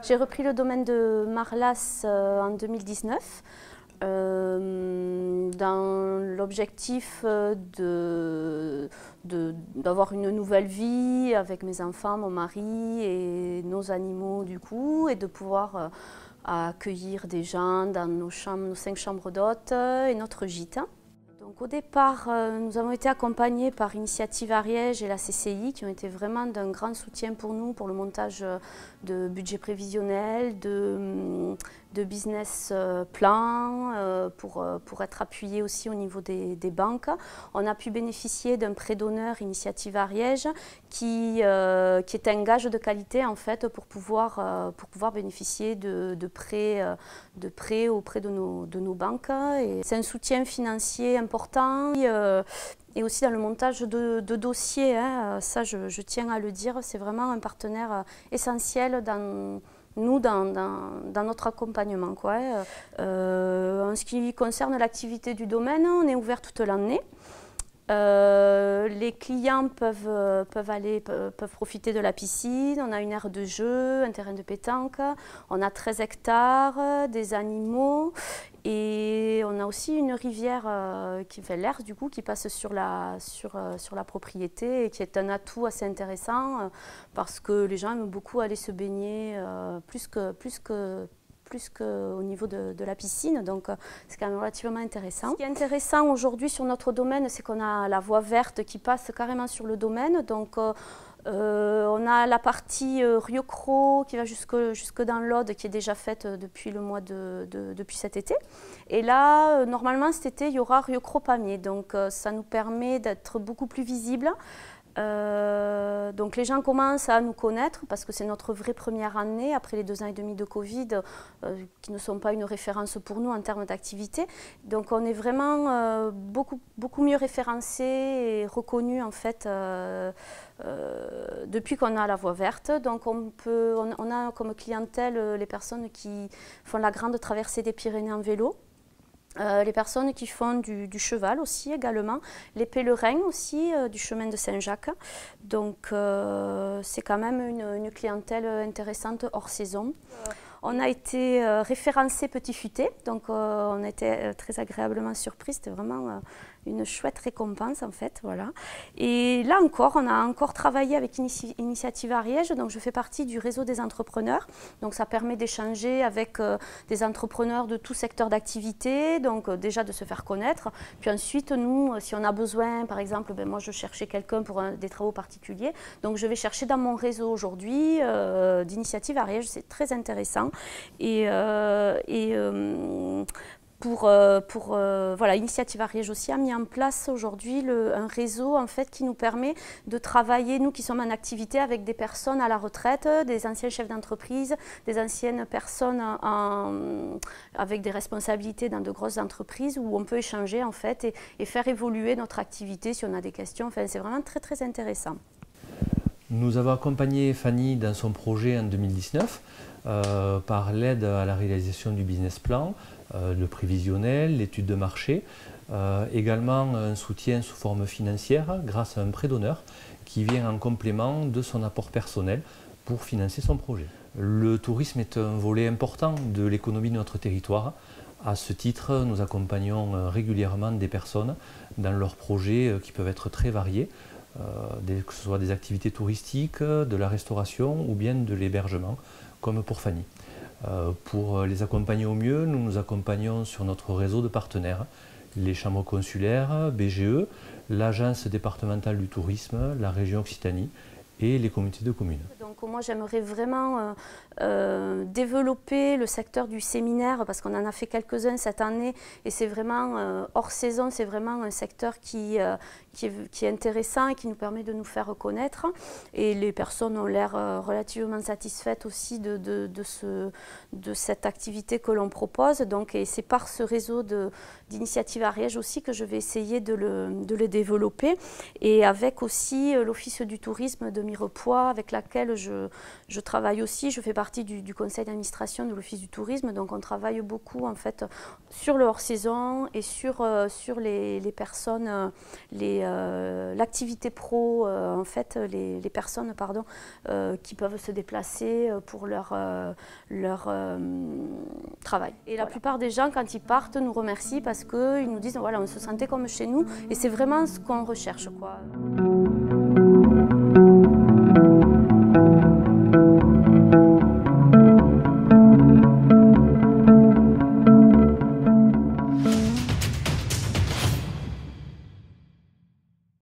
J'ai repris le domaine de Marlas en 2019 dans l'objectif d'avoir une nouvelle vie avec mes enfants, mon mari et nos animaux du coup, et de pouvoir accueillir des gens dans nos 5 chambres d'hôtes et notre gîte. Donc au départ, nous avons été accompagnés par Initiative Ariège et la CCI qui ont été vraiment d'un grand soutien pour nous pour le montage de budget prévisionnel, de business plan, pour être appuyés aussi au niveau des banques. On a pu bénéficier d'un prêt d'honneur Initiative Ariège qui est un gage de qualité en fait pour pouvoir bénéficier de prêts auprès de nos banques. C'est un soutien financier important et aussi dans le montage de dossiers. Ça, je tiens à le dire, c'est vraiment un partenaire essentiel dans notre accompagnement, quoi. En ce qui concerne l'activité du domaine, on est ouvert toute l'année. Les clients peuvent profiter de la piscine, on a une aire de jeu, un terrain de pétanque, on a 13 hectares, des animaux et on a aussi une rivière qui fait l'Ers du coup qui passe sur la propriété et qui est un atout assez intéressant parce que les gens aiment beaucoup aller se baigner plus qu'au niveau de la piscine, donc c'est quand même relativement intéressant. Ce qui est intéressant aujourd'hui sur notre domaine, c'est qu'on a la voie verte qui passe carrément sur le domaine, donc on a la partie Rieucros qui va jusque dans l'Aude qui est déjà faite depuis depuis cet été. Et là, normalement cet été, il y aura Rieucros-Pamiers, donc ça nous permet d'être beaucoup plus visible. Donc les gens commencent à nous connaître parce que c'est notre vraie première année après les 2 ans et demi de Covid qui ne sont pas une référence pour nous en termes d'activité. Donc on est vraiment beaucoup mieux référencé et reconnu en fait depuis qu'on a la voie verte. Donc on a comme clientèle les personnes qui font la grande traversée des Pyrénées en vélo. Les personnes qui font du cheval aussi également, les pèlerins aussi du chemin de Saint-Jacques. Donc c'est quand même une clientèle intéressante hors saison. On a été référencé Petit Futé, donc on a été très agréablement surpris, c'était vraiment une chouette récompense en fait, voilà. Et là encore, on a encore travaillé avec Initiative Ariège, donc je fais partie du réseau des entrepreneurs, donc ça permet d'échanger avec des entrepreneurs de tout secteur d'activité, donc déjà de se faire connaître, puis ensuite nous, si on a besoin, par exemple, moi je cherchais quelqu'un pour des travaux particuliers, donc je vais chercher dans mon réseau aujourd'hui d'Initiative Ariège, c'est très intéressant. Voilà, Initiative Ariège aussi a mis en place aujourd'hui un réseau en fait, qui nous permet de travailler, nous qui sommes en activité, avec des personnes à la retraite, des anciens chefs d'entreprise, des anciennes personnes avec des responsabilités dans de grosses entreprises où on peut échanger en fait, et faire évoluer notre activité si on a des questions. Enfin, c'est vraiment très très intéressant. Nous avons accompagné Fanny dans son projet en 2019 par l'aide à la réalisation du business plan, le prévisionnel, l'étude de marché, également un soutien sous forme financière grâce à un prêt d'honneur qui vient en complément de son apport personnel pour financer son projet. Le tourisme est un volet important de l'économie de notre territoire. À ce titre, nous accompagnons régulièrement des personnes dans leurs projets qui peuvent être très variés, que ce soit des activités touristiques, de la restauration ou bien de l'hébergement, comme pour Fanny. Pour les accompagner au mieux, nous nous accompagnons sur notre réseau de partenaires, les chambres consulaires, BGE, l'agence départementale du tourisme, la région Occitanie et les communautés de communes. Donc moi j'aimerais vraiment développer le secteur du séminaire parce qu'on en a fait quelques-uns cette année et c'est vraiment hors saison, c'est vraiment un secteur qui est intéressant et qui nous permet de nous faire reconnaître et les personnes ont l'air relativement satisfaites aussi de cette activité que l'on propose. Donc, et c'est par ce réseau d'Initiative Ariège aussi que je vais essayer de le développer et avec aussi l'Office du tourisme de Mirepoix avec laquelle je travaille aussi, je fais partie du conseil d'administration de l'Office du tourisme, donc on travaille beaucoup en fait sur le hors-saison et sur les personnes, l'activité pro, en fait les personnes pardon, qui peuvent se déplacer pour leur travail. Et la plupart des gens, quand ils partent, nous remercient parce qu'ils nous disent voilà, on se sentait comme chez nous et c'est vraiment ce qu'on recherche, quoi.